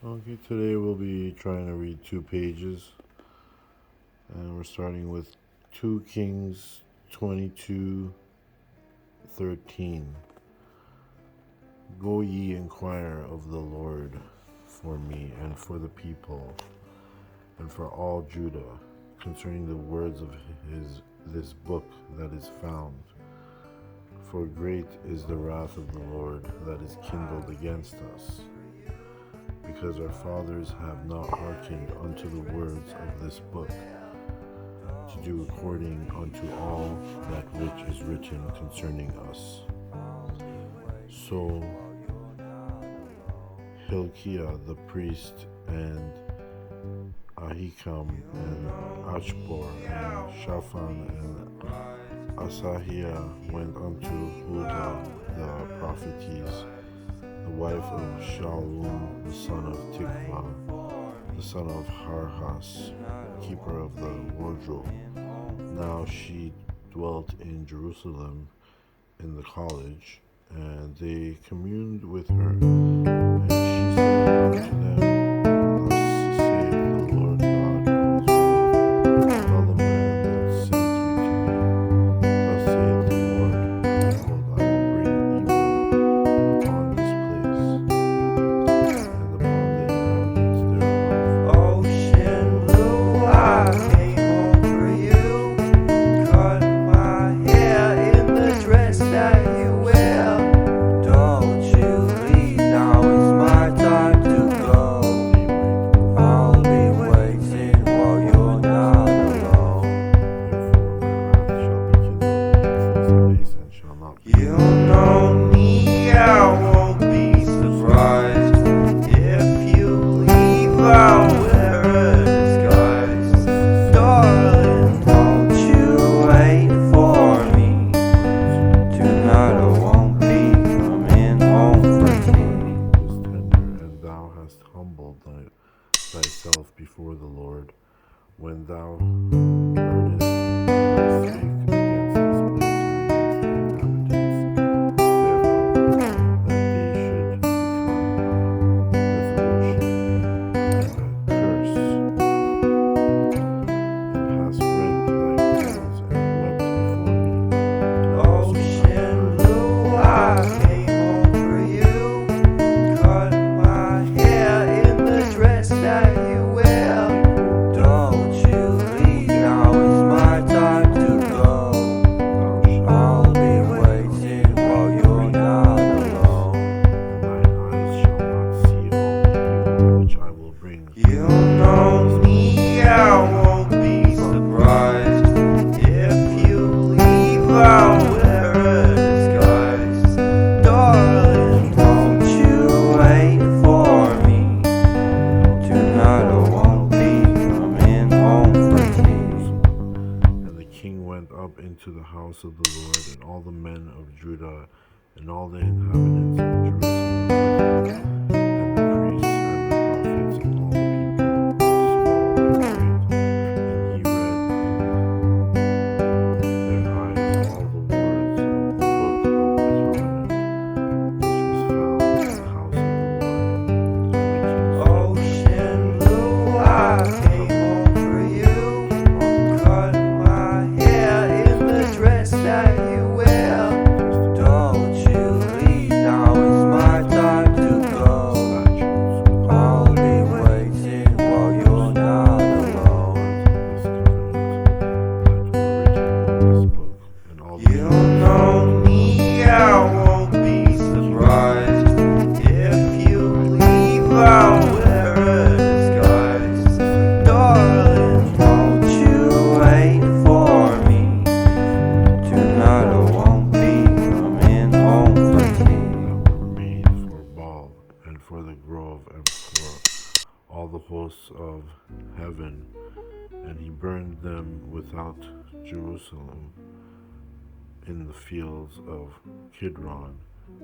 Okay, today we'll be trying to read 2 pages, and we're starting with 2 Kings 22:13. Go ye inquire of the Lord for me and for the people and for all Judah concerning the words of this book that is found. For great is the wrath of the Lord that is kindled against us, because our fathers have not hearkened unto the words of this book, to do according unto all that which is written concerning us. So Hilkiah the priest, and Ahikam, and Achbor, and Shaphan, and Asahiah went unto Huldah the prophetess, the wife of Shallum the son of Tikvah, the son of Harhas, keeper of the wardrobe. Now she dwelt in Jerusalem in the college, and they communed with her. And she said unto them, Thus saith the Lord God of Israel, tell the man that sent you to me, Thus saith the Lord, behold, I will bring evil upon this place, and upon the inhabitants thereof. Ocean blue, I came home for you. Cut my hair in the dress that you wear. Don't you leave, now it's my time to go. I'll be waiting while you're not alone. Therefore my wrath shall be kindled against this place, and shall not be You know me, I won't be surprised if you leave. I'll wear a disguise. Darling, won't you wait for me? Tonight I won't be coming home for tea. was tender, and thou hast humbled thyself before the Lord, when thou heardest that I spake against this place and against the inhabitants thereof, that they should become a desolation and a curse, and hast rent thy clothes and wept before me, and also Ocean blue, I came home for you. Cut my hair in the dress that you wear. Don't you leave, now it's my time to go. I'll be waiting while you're not alone. thine eyes shall not see all the evil which I will bring. You know me, I won't be surprised if you leave. I'll wear a disguise. Darling, won't you wait for me? Tonight I won't be coming home for tea. And the king went up into the house of the Lord, and all the men of Judah, and all the inhabitants of Jerusalem with him, and the priests and the prophets, and all the people, small and great. And he read in their eyes all the words of the book of the covenant, which was found in the house of the Lord. And the king said, Ocean blue, I came home for you. Cut my hair in the dress that you wear. Don't you leave, now it's my time to go. I'll be waiting while you're not alone. You know me, I won't be surprised if you leave. I'll wear a disguise. Darling, won't you wait for me? Tonight I won't be coming home for tea. Remain for Baal, and for the grove, and for all the hosts of heaven. And he burned them without Jerusalem in the fields of Kidron,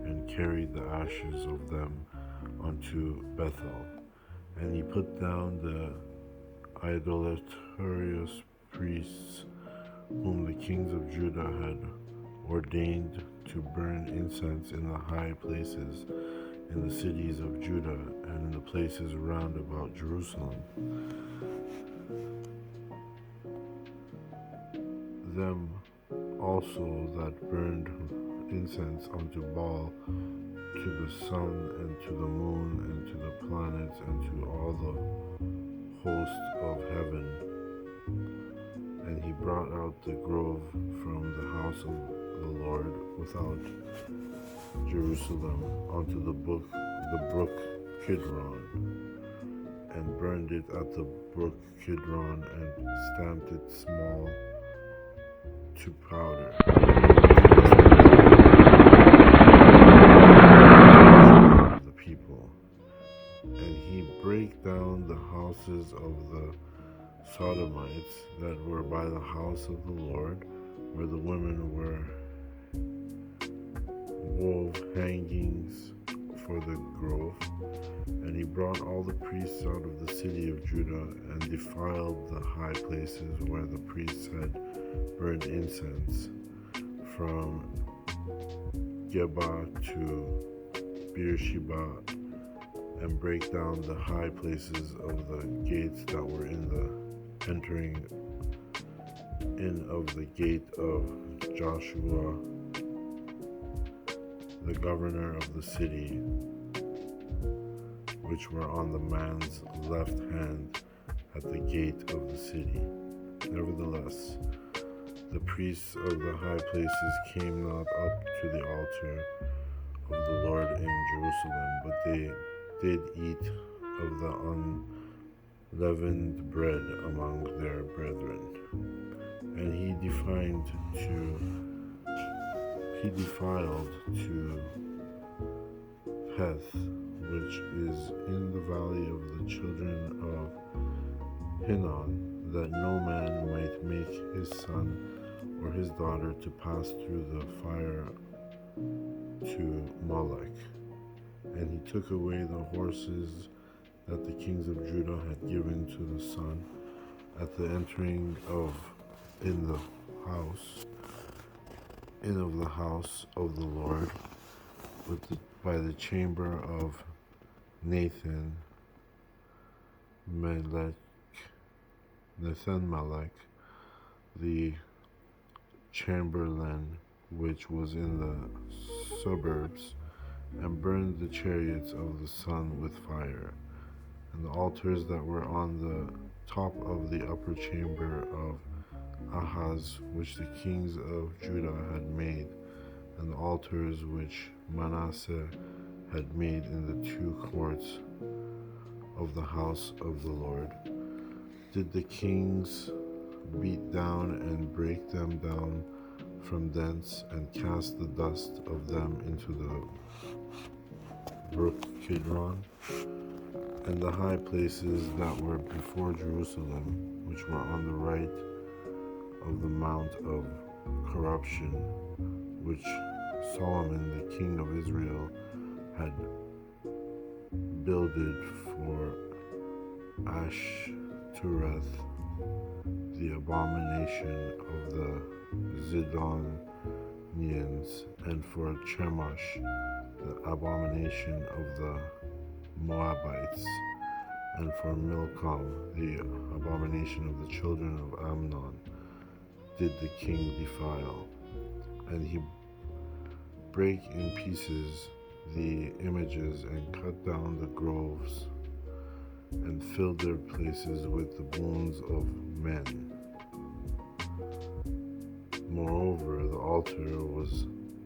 and carried the ashes of them unto Bethel. And he put down the idolatrous priests whom the kings of Judah had ordained to burn incense in the high places, in the cities of Judah and in the places round about Jerusalem. Them also that burned incense unto Baal, to the sun, and to the moon, and to the planets, and to all the host of heaven. And he brought out the grove from the house of the Lord without Jerusalem unto the brook Kidron, and burned it at the brook Kidron, and stamped it small to powder. The people, and he brake down the houses of the Sodomites that were by the house of the Lord, where the women wove hangings for the grove. And he brought all the priests out of the city of Judah, and defiled the high places where the priests had burned incense, from Geba to Beersheba, and brake down the high places of the gates that were in the entering in of the gate of Joshua, the governor of the city, which were on the man's left hand at the gate of the city. Nevertheless, the priests of the high places came not up to the altar of the Lord in Jerusalem, but they did eat of the unleavened bread among their brethren. And he defiled to Heth, which is in the valley of the children of Hinnom, that no man might make his son or his daughter to pass through the fire to Molech. And he took away the horses that the kings of Judah had given to the sun at the entering in of the house of the Lord, by the chamber of Nathan Melech, the chamberlain, which was in the suburbs, and burned the chariots of the sun with fire, and the altars that were on the top of the upper chamber of Ahaz, which the kings of Judah had made, and the altars which Manasseh had made in the two courts of the house of the Lord, did the kings beat down and break them down from thence, and cast the dust of them into the brook Kidron. And the high places that were before Jerusalem, which were on the right of the Mount of Corruption, which Solomon the king of Israel had builded for Ashtoreth, the abomination of the Zidonians, and for Chemosh, the abomination of the Moabites, and for Milcom, the abomination of the children of Amnon, did the king defile. And he brake in pieces the images, and cut down the groves, and filled their places with the bones of men. Moreover, the altar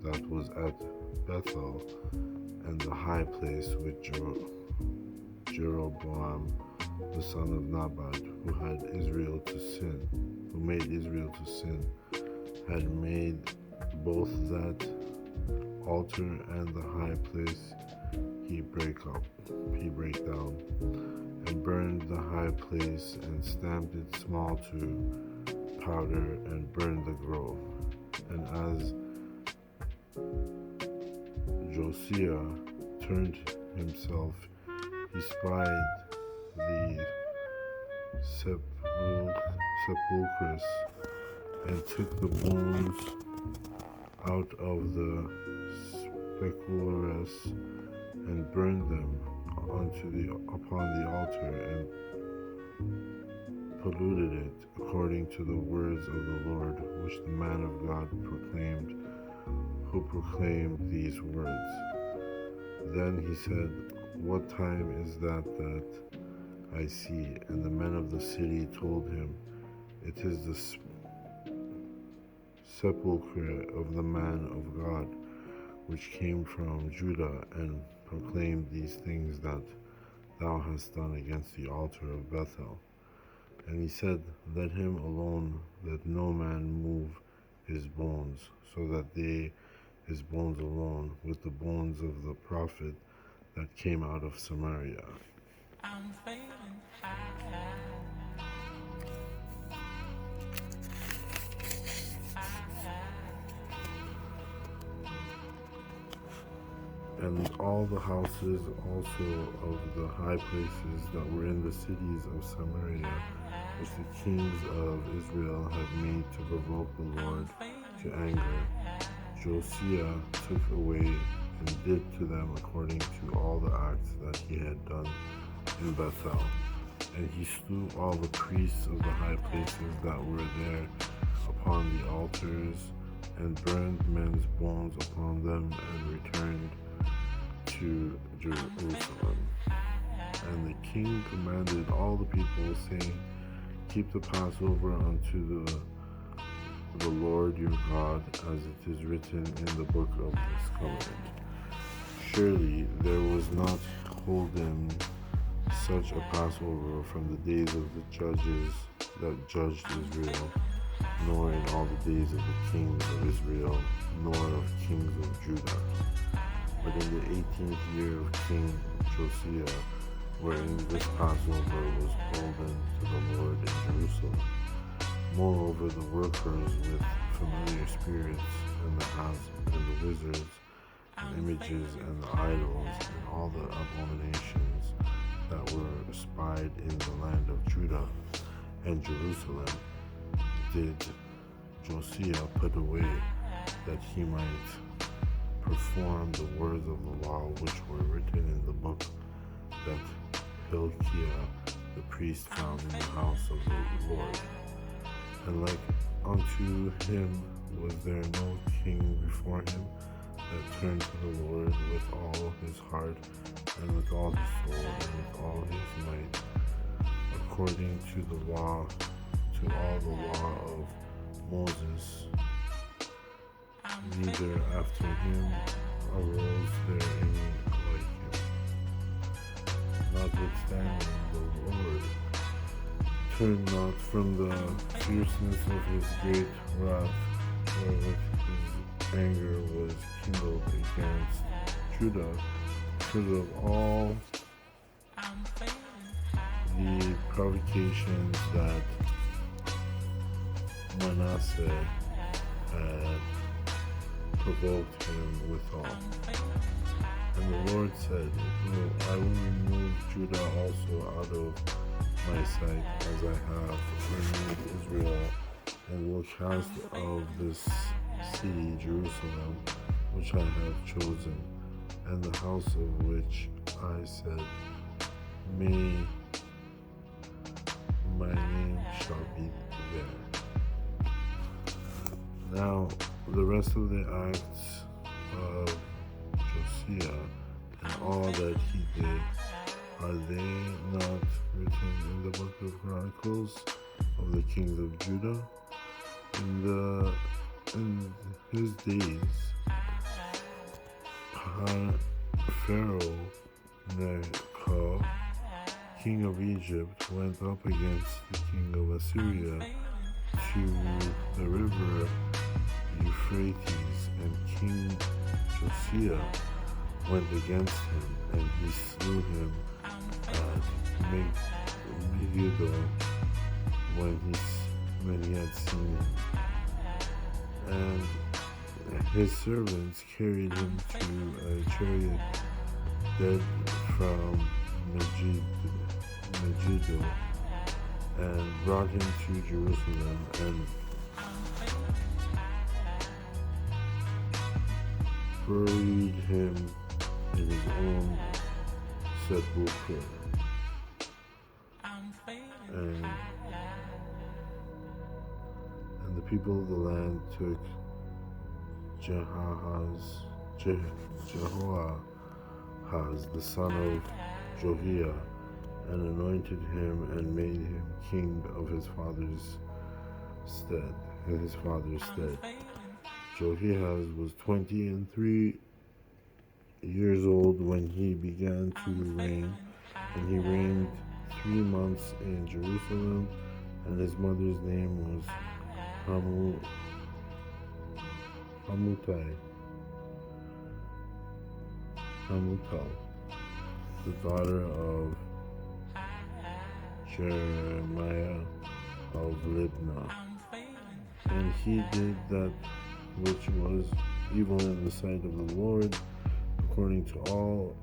that was at Bethel, and the high place which Jeroboam the son of Nebat, who made Israel to sin, had made both that altar and the high place. He brake down, and burned the high place, and stamped it small to powder, and burned the grove. And as Josiah turned himself, he spied the sepulchres, and took the bones out of the sepulchres, and burned them upon the altar, and polluted it, according to the words of the Lord, which the man of God proclaimed, who proclaimed these words. Then he said, "What time is that I see?" And the men of the city told him, "It is the sepulchre of the man of God, which came from Judah, and proclaimed these things that thou hast done against the altar of Bethel." And he said, "Let him alone, that no man move his bones, so that his bones alone, with the bones of the prophet that came out of Samaria." I'm feeling high. And all the houses also of the high places that were in the cities of Samaria, which the kings of Israel had made to provoke the Lord to anger, Josiah took away and did to them according to all the acts that he had done in Bethel. And he slew all the priests of the high places that were there upon the altars, and burned men's bones upon them, and returned to Jerusalem. And the king commanded all the people, saying, "Keep the Passover unto the Lord your God, as it is written in the book of this covenant." Surely there was not holden such a Passover from the days of the judges that judged Israel, nor in all the days of the kings of Israel, nor of kings of Judah. But in the 18th year of King Josiah, wherein this Passover was holden to the Lord in Jerusalem. Moreover, the workers with familiar spirits, and the wizards, and images, and the idols, and all the abominations that were espied in the land of Judah and Jerusalem, did Josiah put away, that he might perform the words of the law which were written in the book that Hilkiah the priest found in the house of the Lord. And like unto him was there no king before him that turned to the Lord with all his heart, and with all his soul, and with all his might, according to all the law of Moses. Neither after him arose there any like him. Notwithstanding, the Lord turned not from the fierceness of his great wrath, wherewith his anger was kindled against Judah, because of all the provocations that Manasseh had provoked him withal. And the Lord said, "I will remove Judah also out of my sight, as I have removed Israel, and will cast of this city Jerusalem, which I have chosen, and the house of which I said, my name shall be there." Now, the rest of the acts of Josiah and all that he did, are they not written in the book of Chronicles of the kings of Judah? In his days, Pharaoh Necho, king of Egypt, went up against the king of Assyria to the river Euphrates, and King Josiah went against him, and he slew him at Megiddo when he had seen him. And his servants carried him to a chariot dead from Megiddo, and brought him to Jerusalem, and buried him in his own sepulchre. And the people of the land took Jehoahaz, the son of Johiah, and anointed him and made him king of his father's stead. In his father's stead, Johiahaz was 23 years old when he began to reign, and he reigned 3 months in Jerusalem, and his mother's name was Hamutal, the daughter of Jeremiah of Libnah. And he did that which was evil in the sight of the Lord, according to all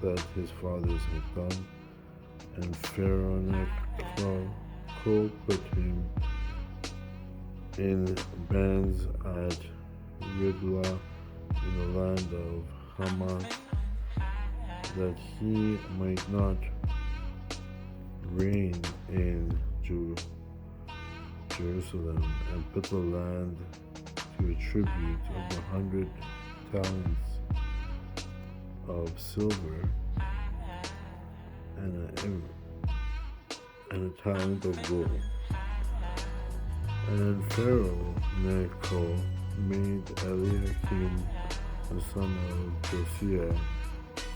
that his fathers had done. And Pharaoh Necho put him in bands at Riblah in the land of Hamath, that he might not reign in Jerusalem, and put the land to a tribute of 100 talents of silver and a talent of gold. And Pharaoh Necho made Eliakim, the son of Josiah,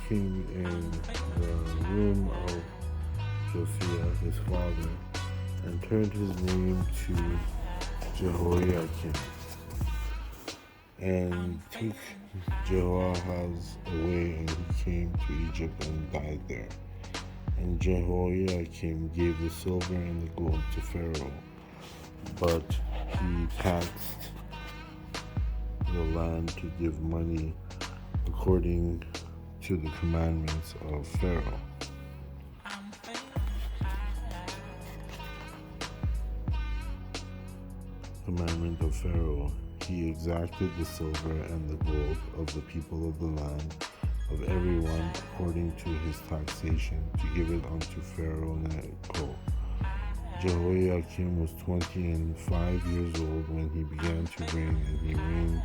king in the room of Josiah his father, and turned his name to Jehoiakim, and took Jehoahaz away, and he came to Egypt and died there. And Jehoiakim gave the silver and the gold to Pharaoh, but he taxed the land to give money according to the commandments of Pharaoh. Commandment of Pharaoh. He exacted the silver and the gold of the people of the land, of everyone according to his taxation, to give it unto Pharaoh Necho. Jehoiakim was 25 years old when he began to reign, and he reigned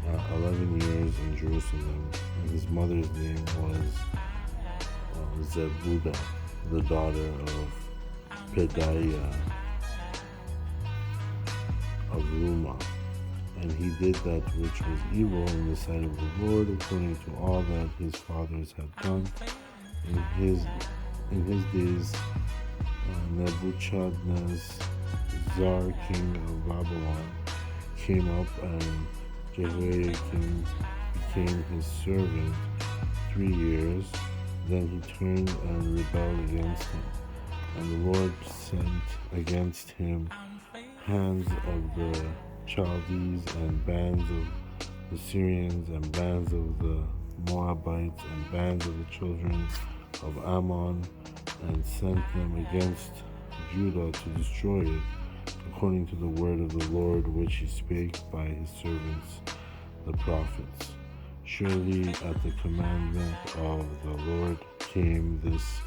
11 years in Jerusalem. And his mother's name was Zebudah, the daughter of Pedaiah of Rumah. And he did that which was evil in the sight of the Lord, according to all that his fathers had done. In his days, Nebuchadnezzar, king of Babylon, came up, and Jehoiakim became his servant 3 years. Then he turned and rebelled against him. And the Lord sent against him hands of the Chaldees, and bands of the Syrians, and bands of the Moabites, and bands of the children of Ammon, and sent them against Judah to destroy it, according to the word of the Lord which he spake by his servants the prophets. Surely at the commandment of the Lord came this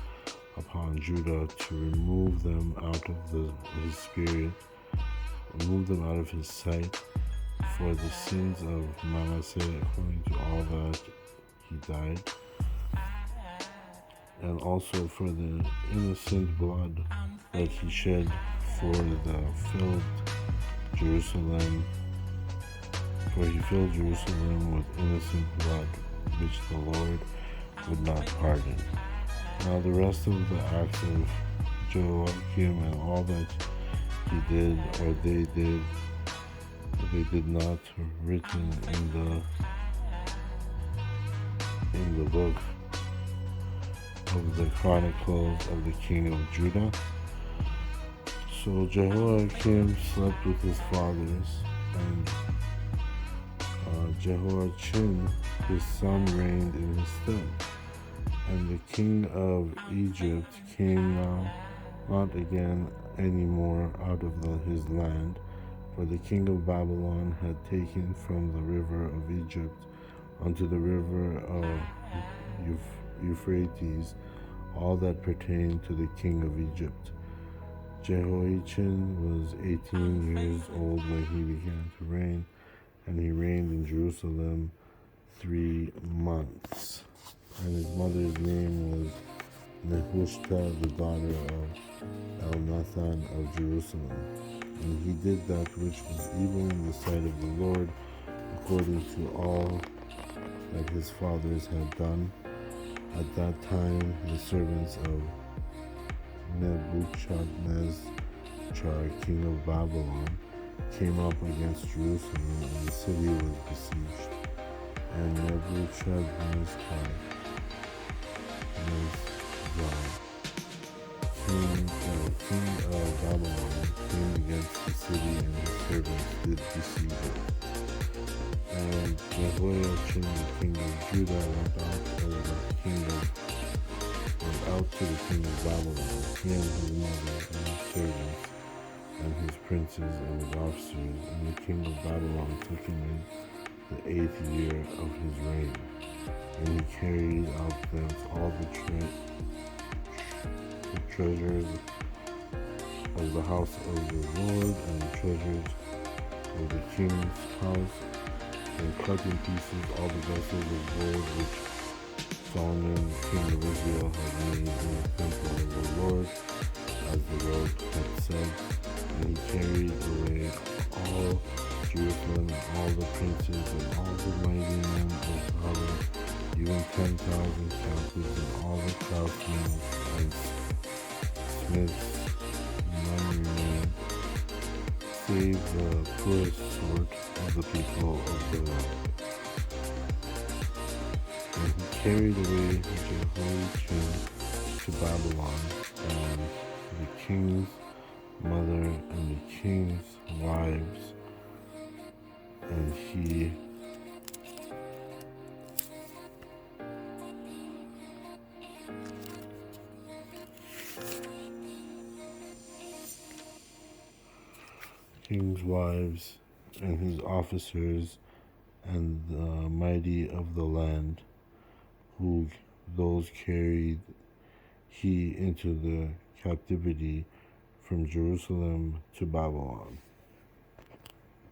upon Judah, to remove them out of his spirit, remove them out of his sight, for the sins of Manasseh, according to all that he died, and also for the innocent blood that he shed for the filled Jerusalem, for he filled Jerusalem with innocent blood, which the Lord would not pardon. Now the rest of the acts of Joachim, and all that he did, or they did not written in the book of the Chronicles of the king of Judah. So Jehoiakim slept with his fathers, and Jehoiachin his son reigned in his stead. And the king of Egypt came not again any more out of his land, for the king of Babylon had taken from the river of Egypt unto the river of Euphrates, all that pertained to the king of Egypt. Jehoiachin was 18 years old when he began to reign, and he reigned in Jerusalem 3 months. And his mother's name was Nehushta, the daughter of Elnathan of Jerusalem. And he did that which was evil in the sight of the Lord, according to all that his fathers had done. At that time, the servants of Nebuchadnezzar, king of Babylon, came up against Jerusalem, and the city was besieged. And Nebuchadnezzar, king of Babylon, came against the city, and his servants did besiege it. And Jehoiachin, the king of Judah, went out to the king of Babylon, he and his mother and his servants, and his princes and his officers. And the king of Babylon took him in the 8th year of his reign. And he carried out thence all the treasures of the house of the Lord, and the treasures of the king's house, and cut in pieces all the vessels of gold which Solomon, king of Israel, had made in the temple of the Lord, as the Lord had said. And he carried away all Jerusalem, and all the princes, and all the mighty men of valor, even 10,000 captives, and all the craftsmen and smiths. None remained, save the poorest sort of the people of the land. And he carried away Jehoiachin to Babylon, and the king's mother and the king's wives, and he king's wives and his officers, and the mighty of the land, who those carried he into the captivity from Jerusalem to Babylon.